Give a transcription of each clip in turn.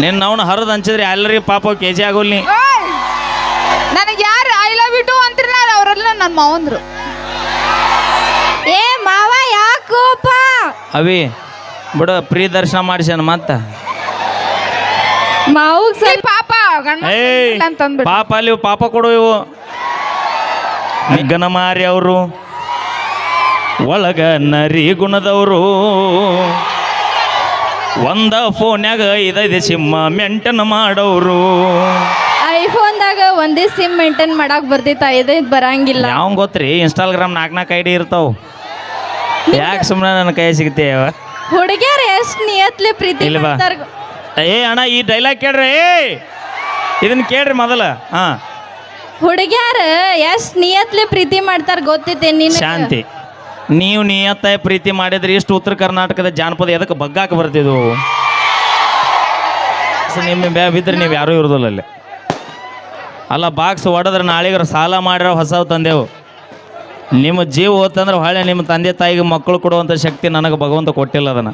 ನಿನ್ನ ಅವನು ಹರಿದು ಹಂಚಿದ್ರೆ ಎಲ್ಲರಿಗೆ ಪಾಪ ಕೆ ಜಿ ಆಗೋಲ್ ನೀ. ನನಗೆ ಯಾರು ಐ ಲವ್ ಯು ಟು ಅಂತಿರ್ಲಾರ ಅವರೆಲ್ಲ ನನ್ನ ಮಾವಂದ್ರು. ಏ ಮಾವ ಯಾಕೋಪ ಅವಿ ಬಿಡು ಪ್ರೀ ದರ್ಶನ ಮಾಡಿಸ್ಯಾನ ಮತ್ತ ಮಾವುಗ್ ಸ್ವಲ್ಪ ಪಾಪ ಗಂಡ ಏಯ್ ಅಂತಂದ್ಬಿಟ್ಟು ಪಾಪ ಅಲ್ಲಿ ಪಾಪ ಕೊಡು ಇವು ನಿಗ್ಗನ ಮಾರಿ ಅವರು ಒಳಗ ನರಿ ಗುಣದವರು ಒಂದ ಫೋನ್ಯಾಗ 5 ಸಿಮ್ಮ ಮೆಂಟನ್ ಮಾಡೋರು. ಐಫೋನ್ದಾಗ ಒಂದೇ ಸಿಮ್ ಮೇಂಟೈನ್ ಮಾಡಕ್ ಬರ್ತೈತ ಇದು ಬರಂಗಿಲ್ಲ. ಯಾವ ಗೊತ್ತ್ರಿ ಇನ್ಸ್ಟಾಗ್ರಾಮ್ 4 ಐಡಿ ಇರ್ತಾವ. ಯಾಕೆ ಸುಮ್ಮನೆ ನನ್ನ ಕೈ ಸಿಗ್ತೇವ ಹುಡುಗಿಯರ್ ಎಷ್ಟ್ ನಿಯತ್ಲೆ ಪ್ರೀತಿ ಇಲ್ವಾ? ಮಾಡ್ತಾರ. ಏ ಅಣ್ಣ ಈ ಡೈಲಾಗ್ ಕೇಳ್ರಿ ಇದನ್ನ ಕೇಳ್ರಿ ಮೊದಲ. ಹಾ ಹುಡುಗಿಯರ್ ಎಷ್ಟ್ ನಿಯತ್ಲೆ ಪ್ರೀತಿ ಮಾಡ್ತಾರ ಗೊತ್ತೈತೆ ನೀನು. ಶಾಂತಿ ನೀವು ನಿಯತ್ತಾಯ ಪ್ರೀತಿ ಮಾಡಿದ್ರೆ ಇಷ್ಟು ಉತ್ತರ ಕರ್ನಾಟಕದ ಜಾನಪದ ಎದಕ್ಕೆ ಬಗ್ಗಾಕ ಬರ್ತಿದ್ವು. ನಿಮ್ಮ ಬಿದ್ದರೆ ನೀವು ಯಾರೂ ಇರೋದಿಲ್ಲ ಅಲ್ಲಿ. ಅಲ್ಲ ಬಾಕ್ಸ್ ಹೊಡೆದ್ರೆ ನಾಳೆಗಾರ ಸಾಲ ಮಾಡಿರೋ ಹೊಸವು ತಂದೆವು. ನಿಮ್ಮ ಜೀವ ಹೋತಂದ್ರೆ ಹೊಳೆ ನಿಮ್ಮ ತಂದೆ ತಾಯಿಗೆ ಮಕ್ಕಳು ಕೊಡುವಂಥ ಶಕ್ತಿ ನನಗೆ ಭಗವಂತ ಕೊಟ್ಟಿಲ್ಲ. ಅದನ್ನು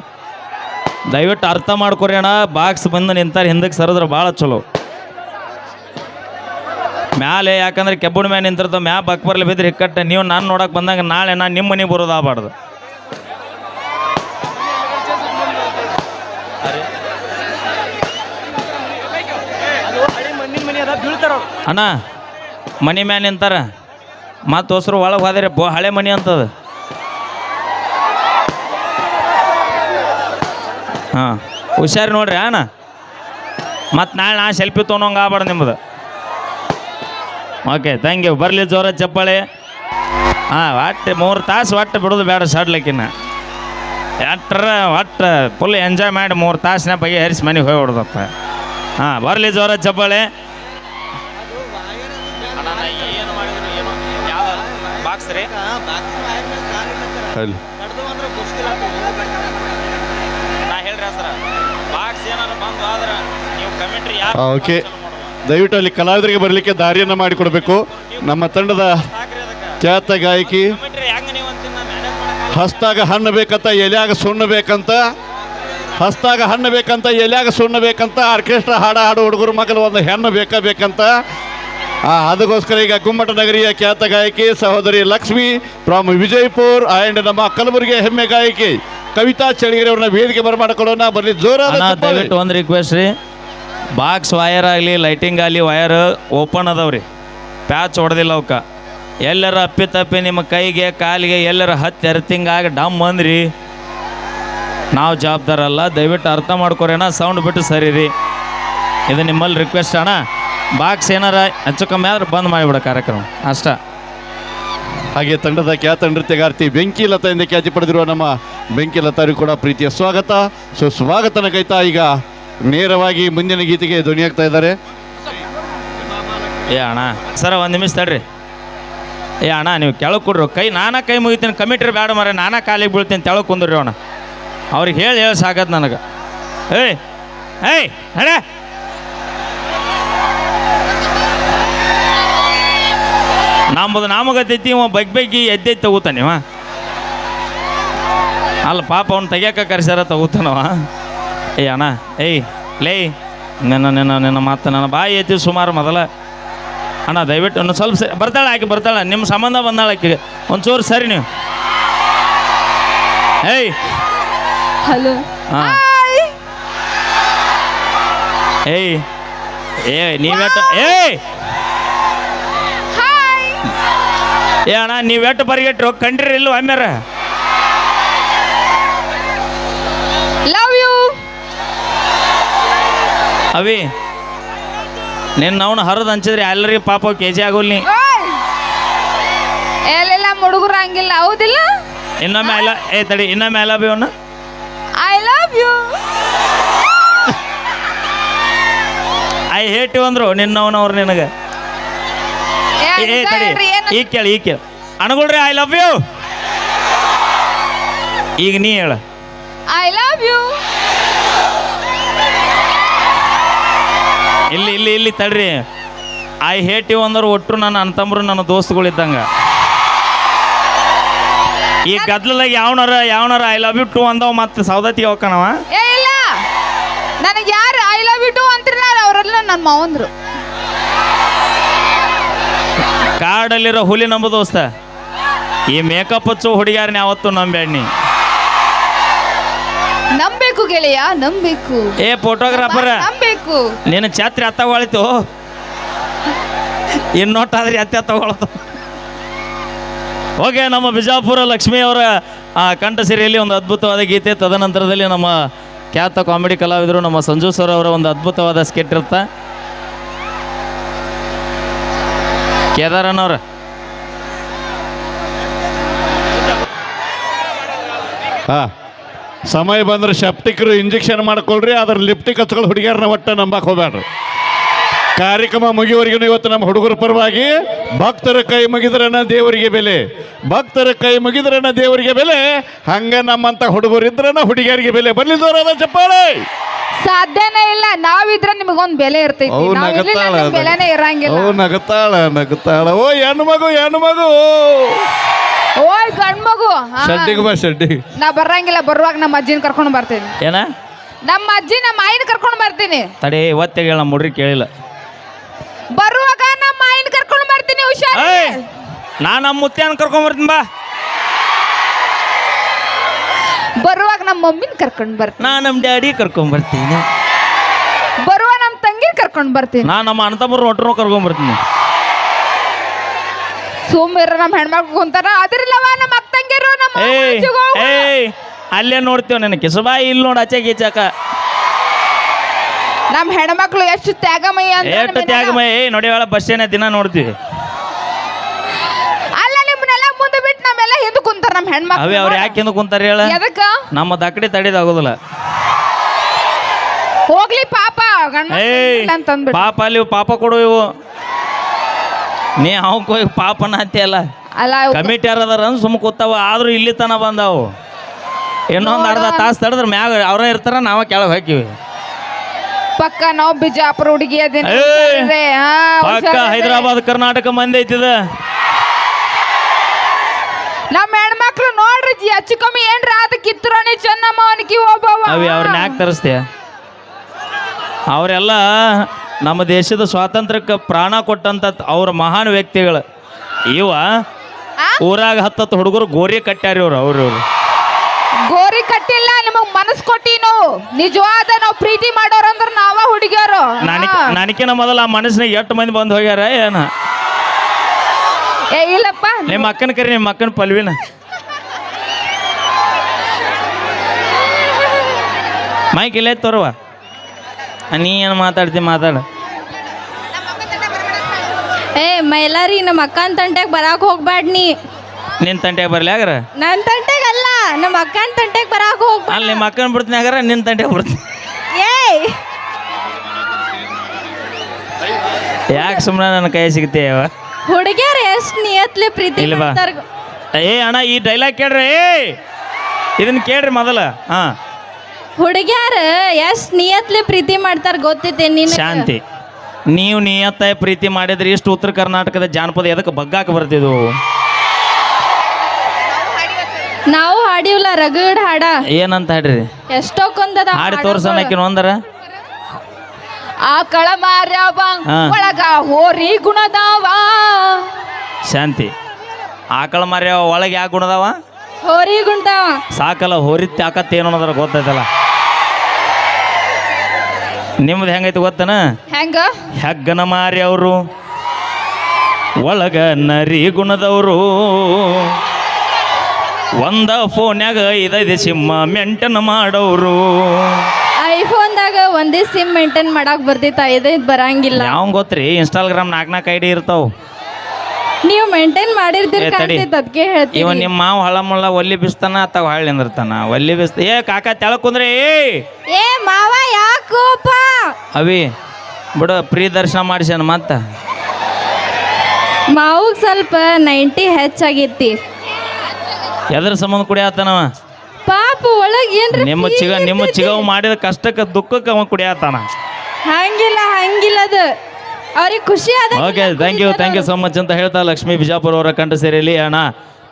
ದಯವಿಟ್ಟು ಅರ್ಥ ಮಾಡ್ಕೊರಿ ಅಣ್ಣ. ಬಾಕ್ಸ್ ಬಂದು ನಿಂತಾರೆ ಹಿಂದಕ್ಕೆ ಸರಿದ್ರೆ ಭಾಳ ಚಲೋ. ಮ್ಯಾಲೆ ಯಾಕಂದ್ರೆ ಕೆಬ್ಬಣ ಮ್ಯಾಲೆ ನಿಂತಿರ್ತಾವ ಮ್ಯಾ ಬಕ್ ಬರಲಿ ಬಿದ್ದರೆ ಹಿಕ್ಕಟ್ಟೆ. ನೀವು ನಾನು ನೋಡಕ್ಕೆ ಬಂದಾಗ ನಾಳೆ ನಾನು ನಿಮ್ಮ ಮನೆಗೆ ಬರೋದು ಆಗಬಾರ್ದು. ಅಣ್ಣ ಮನೆ ಮ್ಯಾಲೆ ನಿಂತಾರ ಮತ್ತು ಹೊಸರು ಒಳಗೆ ಹೋದ್ರೆ ಹಳೆ ಮನೆ ಅಂತದ. ಹಾಂ ಹುಷಾರಿ ನೋಡ್ರಿ ಅಣ್ಣ. ಮತ್ತು ನಾಳೆ ನಾ ಸೆಲ್ಫಿ ತೊಗೊಂಡಂಗೆ ಆಗ್ಬಾರ್ದು ನಿಮ್ಮದು. Okay thank you. ಬರಲಿ ಜೋರ ಚಪ್ಪಾಳೆ. ಹಾಂ ಒಟ್ಟು 3 ತಾಸು ಒಟ್ಟು ಬಿಡೋದು ಬೇಡ ಸಡ್ಲಕ್ಕಿನ್ನ ಒಟ್ಟು ಫುಲ್ ಎಂಜಾಯ್ ಮಾಡಿ 3 ತಾಸಿನ ಬಗ್ಗೆ ಹರಿಸಿ ಮನೆಗೆ ಹೋಗಿ ಹೊಡ್ದಪ್ಪ. ಹಾಂ ಬರಲಿ ಜೋರ ಚಪ್ಪಾಳೆ. ಓಕೆ ದಯವಿಟ್ಟು ಅಲ್ಲಿ ಕಲಾವಿದರಿಗೆ ಬರಲಿಕ್ಕೆ ದಾರಿಯನ್ನು ಮಾಡಿಕೊಡ್ಬೇಕು. ನಮ್ಮ ತಂಡದ ಖ್ಯಾತ ಗಾಯಕಿ ಹಸ್ತಾಗ ಹಣ್ಣು ಬೇಕಂತ ಎಲ್ಯಾಗ ಸುಣ್ಣ ಬೇಕಂತ ಹಸ್ತಾಗ ಹಣ್ಣು ಬೇಕಂತ ಎಲ್ಯಾಗ ಸುಣ್ಣ ಬೇಕಂತ ಆರ್ಕೆಸ್ಟ್ರಾ ಹಾಡು ಹುಡುಗರು ಮಕ್ಕಳು ಒಂದು ಹೆಣ್ಣು ಬೇಕಂತ ಅದಕ್ಕೋಸ್ಕರ ಈಗ ಗುಮ್ಮಟ ನಗರಿಯ ಖ್ಯಾತ ಗಾಯಕಿ ಸಹೋದರಿ ಲಕ್ಷ್ಮಿ ಫ್ರಮ್ ವಿಜಯಪುರ್ ಆ್ಯಂಡ್ ನಮ್ಮ ಕಲಬುರಗಿಯ ಹೆಮ್ಮೆ ಗಾಯಕಿ ಕವಿತಾ ಚಳಿಗೆರೆ ಅವ್ರನ್ನ ವೇದಿಕೆ ಬರಮಾಡಿಕೊಳ್ಳೋಣ. ಬರಲಿ ಜೋರಾದ ದಯವಿಟ್ಟು ಒಂದು ರಿಕ್ವೆಸ್ಟ್ ರೀ. ಬಾಕ್ಸ್ ವಯರ್ ಆಗಲಿ ಲೈಟಿಂಗ್ ಆಗಲಿ ವಯರ್ ಓಪನ್ ಅದಾವ್ರಿ. ಪ್ಯಾಚ್ ಹೊಡೆದಿಲ್ಲ ಅವಕ್ಕೆ. ಎಲ್ಲರ ಅಪ್ಪಿ ನಿಮ್ಮ ಕೈಗೆ ಕಾಲಿಗೆ ಎಲ್ಲರ ಹತ್ತಿ ಎರ್ತಿಂಗಾಗಿ ಡಮ್ ಅಂದ್ರಿ ನಾವು ಜವಾಬ್ದಾರಲ್ಲ. ದಯವಿಟ್ಟು ಅರ್ಥ ಮಾಡ್ಕೊರೇಣ. ಸೌಂಡ್ ಬಿಟ್ಟು ಸರಿ ರೀ. ಇದು ನಿಮ್ಮಲ್ಲಿ ರಿಕ್ವೆಸ್ಟ್ ಅಣ್ಣ. ಬಾಕ್ಸ್ ಏನಾರ ಹೆಚ್ಚು ಕಮ್ಮಿ ಆದ್ರೆ ಬಂದ್ ಮಾಡಿಬಿಡ ಕಾರ್ಯಕ್ರಮ ಅಷ್ಟ. ಹಾಗೆ ತಂಡದ ಖ್ಯಾತ ನೃತ್ಯಗಾರ್ತಿ ಬೆಂಕಿ ಲತಾ ಎಂದು ಖ್ಯಾತಿ ಪಡೆದಿರುವ ನಮ್ಮ ಬೆಂಕಿ ಲತಾರಿಗೂ ಕೂಡ ಪ್ರೀತಿಯ ಸ್ವಾಗತ. ಸ್ವಾಗತನ ಕೈತಾ ಈಗ ನೇರವಾಗಿ ಮುಂದಿನ ಗೀತೆಗೆ ಧ್ವನಿಯಾಗ್ತಾ ಇದ್ದಾರೆ. ಏ ಅಣ್ಣ ಸರ ಒಂದು ನಿಮಿಷ ತಡ್ರಿ. ಏ ಅಣ್ಣ ನೀವು ಕೆಳಗೆ ಕೊಡ್ರಿ. ನಾನಾ ಕೈ ಮುಗಿತೀನಿ. ಕಮಿಟ್ರಿ ಬೇಡ ಮಾರ ನಾನಾ ಕಾಲಿಗೆ ಬೀಳ್ತೀನಿ. ತೆಳಗೆ ಕುಂದ್ರಿ ಅಣ್ಣ. ಅವ್ರಿಗೆ ಹೇಳಿ ಸಾಕತ್ ನನಗೆ. ಏಯ್ ಹಣ ನಮ್ಮದು ನಾಮಗತೈತಿ. ಇವ ಬಗ್ಗಿ ಎದ್ದೈತಿ ತಗೋತಾನೆ ಇವ. ಅಲ್ಲ ಪಾಪ ಅವ್ನು ತೆಗಿಯಕ್ಕೆ ಕರ್ಸ್ಯಾರ ತಗೋತಾನವ. ಏಯ್ ಅಣ್ಣ ಲೇ ನಿನ್ನ ಮಾತು ನನ್ನ ಬಾಯಿ ಐತಿ ಸುಮಾರು ಮೊದಲ. ಅಣ್ಣ ದಯವಿಟ್ಟು ಒಂದು ಸ್ವಲ್ಪ ಸರಿ ಬರ್ತಾಳೆ ಬರ್ತಾಳೆ. ನಿಮ್ಮ ಸಂಬಂಧ ಬಂದಾಳೆ ಆಕೆಗೆ ಒಂಚೂರು ಸರಿ ನೀವು. ಹಲೋ ಹಾಂ ನೀವೆಟ್ಟು ಅಣ್ಣ ನೀವೆಟ್ಟು ಬರಿಗೆಟ್ರು ಕಂಡ್ರಿ ಇಲ್ವ ಅಮ್ಯಾರ. ಲವ್ ಯು ಅವಿ ನಿನ್ನ ಅವನು ಹರಿದು ಹಂಚಿದ್ರೆ ಎಲ್ಲರಿಗೆ ಪಾಪ ಕೆ ಜಿ ಆಗೋಲ್ ನೀ. ಎಲ್ಲೆಲ್ಲ ಹುಡುಗರು ಹಂಗಿಲ್ಲ ಹೌದಿಲ್ಲ. ಇನ್ನೊಮ್ಮೆ ಅಲ್ಲ ತಡಿ ಇನ್ನೊಮ್ಮೆ ಅಲ್ಲ ಬಿ ಅವನು I love you I hate you ಅಂದ್ರು ನಿನ್ನವನವ್ರು ನಿನಗೆ. ತಡಿ ಈಗ ಕೇಳಿ ಅಣಗುಳ್ರಿ ಐ ಲವ್ ಯು. ಈಗ ನೀ ಹೇಳ ಐ ಲವ್ ಯು. ಇಲ್ಲಿ ತಡ್ರಿ. ಐ ಹೇಟ್ ಯು ಅಂದ್ರೆ ಒಟ್ಟು ನನ್ನ ಅಂತಂಬ್ರು ನನ್ನ ದೋಸ್ತುಗಳಿದ್ದಂಗ. ಈ ಗದ್ಲದಾಗ ಯಾವನಾರ ಐ ಲವ್ ಯು ಟು ಅಂದವ ಮತ್ತೆ ಸೌದತ್ತಿಗೆ ಹೋಗ್ಕಣವ. ನನಗೆ ಯಾರು ಐ ಲವ್ ಯು ಟು ಅಂತಿರ್ನಾರ ಅವರೆಲ್ಲ ನನ್ನ ಮಾವಂದ್ರು. ಕಾಡಲ್ಲಿರೋ ಹುಲಿ ನಂಬು ದೋಸ್ತ, ಈ ಮೇಕಪ್ ಹಚ್ಚು ಹುಡುಗಿಯಾರನ್ನ ಯಾವತ್ತು ನಂಬೇಡ್ನಿ. ನಂಬೇಕು ಗೆಳೆಯ, ನಂಬೇಕು. ಏ ಫೋಟೋಗ್ರಾಫರ್, ನಂಬೇಕು. ನಿನ್ನ ಛತ್ರಿ ಹತ್ತಗೊಳಿತು, ಇನ್ನೊಟ್ಟಾದ್ರೆ ಅತ್ತೆ ತಗೊಳ್ತು. ಓಕೆ, ನಮ್ಮ ಬಿಜಾಪುರ ಲಕ್ಷ್ಮಿ ಅವರ ಕಂಠಸಿರಿಯಲ್ಲಿ ಒಂದು ಅದ್ಭುತವಾದ ಗೀತೆ, ತದನಂತರದಲ್ಲಿ ನಮ್ಮ ಖ್ಯಾತ ಕಾಮಿಡಿ ಕಲಾವಿದರು ನಮ್ಮ ಸಂಜು ಸರ್ ಅವರ ಒಂದು ಅದ್ಭುತವಾದ ಸ್ಕೆಟ್ ಇರುತ್ತೆ. ಕೇದಾರನವ್ರ ಸಮಯ ಬಂದ್ರೆ ಸೆಪ್ಟಿಕ್ರು ಇಂಜೆಕ್ಷನ್ ಮಾಡ್ಕೊಳ್ರಿ, ಅದ್ರ ಲಿಪ್ಟಿಕ್ ಹಚ್ಕೊಳ್ಳೋ ಹುಡುಗಿಯರನ್ನ ಒಟ್ಟ ನಂಬಕ್ಕೆ ಹೋಗ್ಬೇಡ್ರಿ. ಕಾರ್ಯಕ್ರಮ ಮುಗಿಯುವವರೆಗೂ ಇವತ್ತು ನಮ್ಮ ಹುಡುಗರ ಪರವಾಗಿ ಭಕ್ತರ ಕೈ ಮುಗಿದ್ರನ ದೇವರಿಗೆ ಬೆಲೆ, ಭಕ್ತರ ಕೈ ಮುಗಿದ್ರನ ದೇವರಿಗೆ ಬೆಲೆ, ಹಂಗ ನಮ್ಮಂತ ಹುಡುಗರು ಇದ್ರನ ಹುಡುಗಿಯರಿಗೆ ಬೆಲೆ. ಬರ್ಲಿ ಜೋರಾದ ಚಪ್ಪಾಳೆ. ಸಾಧ್ಯನೇ ಇಲ್ಲ, ನಾವಿದ್ರೆ ನಿಮಗೊಂದು ಬೆಲೆ ಇರ್ತೈತಿ, ನಾವಿರ್ಲಿಲ್ಲ ನಿಮ್ಗ್ ಬೆಲೆನೇ ಇರಂಗಿಲ್ಲ. ನಗತಾಳ ಓ ಹೆಣ್ಣು ಮಗು ಓಯ್ ಗಂಡ್ ಮಗು. ಶೆಡ್ಡಿಗೆ ಬಾ ಶೆಡ್ಡಿಗೆ. ನಾ ಬರಂಗಿಲ್ಲ, ಬರುವಾಗ ನಮ್ಮ ಅಜ್ಜಿನ ಕರ್ಕೊಂಡು ಬರ್ತೀನಿ. ಏನ ನಮ್ಮ ಅಜ್ಜಿ ನಮ್ಮ ಆಯಿನ ಕರ್ಕೊಂಡು ಬರ್ತೀನಿ. ತಡೆ, ಇವತ್ತಿಗೆ ನಮ್ಮ ಹುಡ್ರಿ ಕೇಳಿಲ್ಲ. ಬರುವಾಗ ನಮ್ಮ ಆಯಿನ ಕರ್ಕೊಂಡು ಬರ್ತೀನಿ, ಹುಷಾರ್. ನಾನು ನಮ್ಮ ಮುತ್ಯಾನ ಕರ್ಕೊಂಡ್ ಬರ್ತೀನಿ ಬಾ. ಬರುವಾಗ ನಮ್ಮ ಮಮ್ಮಿನ ಕರ್ಕೊಂಡು ಬರ್ತೀನಿ. ನಾ ನಮ್ಮ ಡ್ಯಾಡಿ ಕರ್ಕೊಂಡ್ ಬರ್ತೀನಿ. ಬರುವ ನಮ್ಮ ತಂಗಿನ ಕರ್ಕೊಂಡು ಬರ್ತೀನಿ. ನಾ ನಮ್ಮ ಅಣ್ಣ ತಮ್ಮರು ಒಟ್ಟರು ಕರ್ಕೊಂಡ್ ಬರ್ತೀನಿ. ಸೋಮವಾರ ನಮ್ಮ ಹೆಣ್ಮಕ್ಳು ಕುಂತಾರ, ಅದ್ರಲ್ಲವ ನಮ್ಮ ಅಕ್ಕ ತಂಗಿರು ನಮ್ಮ ಅಲ್ಲೇ ನೋಡ್ತೀವಿ. ನನ್ನ ಕಿಸಬಾಯಿ ಇಲ್ಲಿ ನೋಡು, ಆಚೆ ಗೀಚಾಕ ನಮ್ಮ ಹೆಣ್ಮಕ್ಳು ಎಷ್ಟು ತ್ಯಾಗಮಯ ಎಷ್ಟು ತ್ಯಾಗಮಯ. ನೋಡಿವಾಳ ಬಸ್ ಏನ ದಿನ ನೋಡ್ತೀವಿ. ಅಲ್ಲ, ನಿಮ್ಮನ್ನೆಲ್ಲ ಮುಂದೆ ಬಿಟ್ಟು ನಮ್ಮೆಲ್ಲ ಹಿಂದೆ ಕುಂತಾರ ನಮ್ಮ ಹೆಣ್ಮಕ್ಳು. ಅವೇ ಅವ್ರು ಯಾಕೆ ಹಿಂದೆ ಕುಂತಾರ ಹೇಳ? ಎದಕ್ಕ? ನಮ್ಮ ದಕ್ಕಡಿ ತಡಿದಾಗೋದಿಲ್ಲ. ಹೋಗ್ಲಿ ಪಾಪ ಅಂತಂದ್ಬಿಟ್ಟು ಪಾಪ ಅಲ್ಲಿ ಪಾಪ ಕೊಡು ಇವು. ನೀ ಅವಕ್ಕೆ ಹೋಗಿ ಪಾಪನ ಹತ್ತಿಯಲ್ಲ. ಅಲ್ಲ, ಕಮಿಟಿ ಯಾರದಾರ ಸುಮ್ಮ ಕೂತಾವ, ಆದ್ರೂ ಇಲ್ಲಿ ತನ ಬಂದಾವು. ಇನ್ನೊಂದು ಅರ್ಧ ತಾಸು ತಡೆದ್ರೆ ಮ್ಯಾಗ ಅವ್ರ ಇರ್ತಾರ, ನಾವ ಕೆಳಗೆ ಹಾಕಿವಿ. ಪಕ್ಕ ನಾವು ಬಿಜಾಪುರ ಹುಡುಗಿ ಅದೇನ ಪಕ್ಕ ಹೈದರಾಬಾದ್ ಕರ್ನಾಟಕ ಮಂದಿ ಐತಿದ. ನಮ್ಮ ಹೆಣ್ಮಕ್ಳು ನೋಡ್ರಿ, ಹೆಚ್ಚು ಕಮ್ಮಿ ಏನ್ರ ಅದ ಕಿತ್ತುರಾಣಿ ಚೆನ್ನಮ್ಮ ಅವನಿಗೆ ಒಬ್ಬವ. ಅವಿ ಅವ್ರನ್ನ ಯಾಕೆ ತರಿಸ್ತೀಯ? ಅವರೆಲ್ಲ ನಮ್ಮ ದೇಶದ ಸ್ವಾತಂತ್ರ್ಯಕ್ಕೆ ಪ್ರಾಣ ಕೊಟ್ಟಂತ ಅವ್ರ ಮಹಾನ್ ವ್ಯಕ್ತಿಗಳು. ಇವ ಊರಾಗ 10 ಹುಡುಗರು ಗೋರಿ ಕಟ್ಟ್ಯಾರ ಇವ್ರು. ಅವ್ರು ಗೋರಿ ಕಟ್ಟಿಲ್ಲ, ನಿಮಗ್ ಮನಸ್ ಕೊಟ್ಟಿ ನಾವು. ನಿಜವಾದ ನಾವು ಪ್ರೀತಿ ಮಾಡೋರು ಅಂದ್ರ ನಾವ ಹುಡುಗಿಯರು. ನನಕಿನ ಮೊದಲ ಆ ಮನಸ್ಸಿನಾಗ 8 ಮಂದಿ ಬಂದು ಹೋಗ್ಯಾರ. ಏನ ಏ ಇಲ್ಲಪ್ಪ, ನಿಮ್ಮ ಅಕ್ಕನ ಕರಿ, ನಿಮ್ಮ ಅಕ್ಕನ ಪಲ್ವಿನ. ಮೈಕ್ ಇಲ್ಲ ತೋರುವ. ನೀ ಏನು ಮಾತಾಡ್ತಿ ಮಾತಾಡ. ಏ ಮೈಲಾರಿ, ನಮ್ಮ ಅಕ್ಕನ ತಂಟೆಗೆ ಬರಾಕ್ ಹೋಗ್ಬ್ಯಾಡ್ ನೀ. ನಿನ್ನ ತಂಟೆಗೆ ಬರ್ಲಿ ಆಗ್ರ? ನನ್ನ ತಂಟೆಗೆ ಅಲ್ಲ, ನಮ್ಮ ಅಕ್ಕನ ತಂಟೆಗೆ ಬರಾಕ್ ಹೋಗ್ಬೇಡ. ಅಲ್ಲಿ ನಿಮ್ಮ ಅಕ್ಕನ ಬಿಡ್ತೀನಿ ಆಗ್ರ, ನಿನ್ನ ತಂಟೆಗೆ ಬಿಡ್ತೀನಿ. ಏಯ್ ಯಾಕೆ ಸುಮ್ಮನೆ ನನ್ನ ಕೈ ಸಿಗ್ತೇವ? ಹುಡುಗಿಯರು ಎಷ್ಟು ನಿಯತ್ಲೆ ಪ್ರೀತಿ ಇಲ್ವಾ? ಮಾಡ್ತಾರ. ಏ ಅಣ್ಣ, ಈ ಡೈಲಾಗ್ ಕೇಳ್ರಿ. ಇದನ್ನ ಕೇಳ್ರಿ ಮೊದಲ. ಹಾ, ಹುಡುಗಿಯರು ಎಷ್ಟು ನಿಯತ್ಲೆ ಪ್ರೀತಿ ಮಾಡ್ತಾರ ಗೊತ್ತೈತೆ ನೀನು? ಶಾಂತಿ, ನೀವು ನಿಯತ್ತಾಯ ಪ್ರೀತಿ ಮಾಡಿದ್ರೆ ಇಷ್ಟು ಉತ್ತರ ಕರ್ನಾಟಕದ ಜಾನಪದ ಎದಕ್ಕೆ ಬಗ್ಗಾಕ ಬರ್ತಿದ್ವು? ನಾವು ಹಾಡಿವ್ಲ ರಗಡ್ ಹಾಡ. ಏನಂತ ಹಾಡ್ರಿ? ಎಷ್ಟೊಂದದ ಹಾಡಿ ತೋರ್ಸನಕಿನ ಒಂದರ. ಆಕಳ ಮಾರ್ಯಾವ ಒಳಗ ಹೋರಿ ಗುಣದಾವ. ಶಾಂತಿ, ಆಕಳ ಮಾರ್ಯಾವ ಒಳಗೆ ಯಾಕೆ ಗುಣದಾವ? ಹೋರಿ ಗುಣದಾವ. ಸಾಕಲ್ಲ, ಹೋರಿ ತಾಕತ್ ಏನು ಅನ್ನೋದ್ರ ಗೊತ್ತೈತಲ್ಲ. ನಿಮ್ದು ಹೆಂಗೈತಿ ಗೊತ್ತನ? ಹೆಂಗ? ಹೆಗ್ಗನ ಮಾರಿ ಅವರು ಒಳಗ ನರಿ ಗುಣದವರು. ಒಂದ ಫೋನ್ಯಾಗ 5 ಸಿಮ್ಮ ಮೆಂಟನ್ ಮಾಡೋರು. ಐಫೋನ್ದಾಗ ಒಂದೇ ಸಿಮ್ ಮೇಂಟೈನ್ ಮಾಡಕ್ ಬರ್ತೈತ, 5 ಬರಂಗಿಲ್ಲ. ಯಾವ ಗೊತ್ತ್ರಿ? ಇನ್ಸ್ಟಾಗ್ರಾಮ್ 4 ID ಇರ್ತಾವ. ನೀವು ಮೇಂಟೈನ್ ಮಾಡಿರ್ತೀರಿ ಕಾಣ್ತೈತೆ, ಅದಕ್ಕೆ ಹೇಳ್ತೀನಿ. ಇವ ನಿಮ್ಮ ಮಾವ ಹಳ ಮುಳ್ಳ ಒಲ್ಲಿ ಬಿಸ್ತಾನ ಅಥವಾ ಹಾಳು ನಿಂದಿರ್ತಾನ. ಒಲ್ಲಿ ಬಿಸ್ತ ಏ ಕಾಕ ತೆಳಕ್ ಕುಂದ್ರೆ ಏ ಮಾವ ಯಾಕೋಪ ಅವಿ ಬಿಡು, ಪ್ರೀ ದರ್ಶನ ಮಾಡಿಸ್ಯಾನ. ಮತ್ತ ಮಾವುಗ್ ಸ್ವಲ್ಪ 90 ಹೆಚ್ಚಾಗೈತಿ. ಎದ್ರ ಸಂಬಂಧ ಕುಡಿಯಾತನವ? ಪಾಪ ಒಳಗ್ ಏನ್ರಿ ನಿಮ್ಮ ಚಿಗವ್ ಮಾಡಿದ ಕಷ್ಟಕ್ಕೆ ದುಃಖಕ್ಕೆ ಅವ ಕುಡಿಯಾತಾನ. ಹಂಗಿಲ್ಲ ಅದು ಅವ್ರಿಗೆ ಖುಷಿ ಅದ. Okay, thank you so much ಅಂತ ಹೇಳ್ತಾ ಲಕ್ಷ್ಮೀ ಬಿಜಾಪುರ ಅವರ ಕಂಠ ಸೇರಿಯಲ್ಲಿ. ಅಣ್ಣ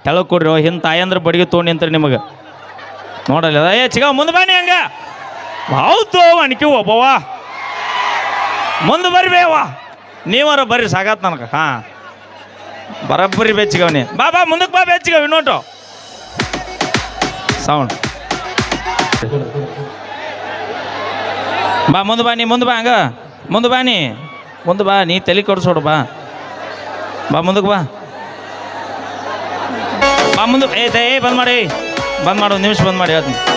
ತೆಳಗ್ ಕೊಡ್ರಿ, ಹಿಂದೆ ತಾಯಂದ್ರ ಬಡಿಗೆ ತೊಗೊಂಡು ನಿಂತ್ರಿ ನಿಮಗೆ ನೋಡಲ್ಲ. ಏ ಚಿಗವ್ ಮುಂದೆ ಬನ್ನಿ. ಹಂಗ ಹೌದು ಅಣಿಕೆ ಒಬ್ಬವ ಮುಂದೆ ಬರ್ರಿ ಬೇವ ನೀವರ ಬರ್ರಿ ಸಾಕಾತ್ ನನಗೆ ಹಾಂ ಬರಬ್ಬರಿ ಬೆಚ್ಚಿಗವನಿ ಬಾ ಬಾ ಮುಂದಕ್ಕೆ ಬಾ ಬೆಚ್ಚಿಗವ ಇನ್ನೋಟು ಸೌಂಡ್ ಬಾ ಮುಂದೆ ಬಾ ನೀ ಮುಂದೆ ಬಾ ಹಂಗ ಮುಂದೆ ಬಾ ಮುಂದೆ ಬಾ ನೀ ತಲೆ ಕೊಡ್ಸೋಡು ಬಾ ಬಾ ಮುಂದಕ್ಕೆ ಬಾ ಬಾ ಮುಂದಕ್ಕೆ ಏ ಬಂದ್ ಮಾಡಿ ಬಂದ್ ಮಾಡು ನಿಮಿಷ ಬಂದ್ ಮಾಡಿ ಹೇಳ್ತೀನಿ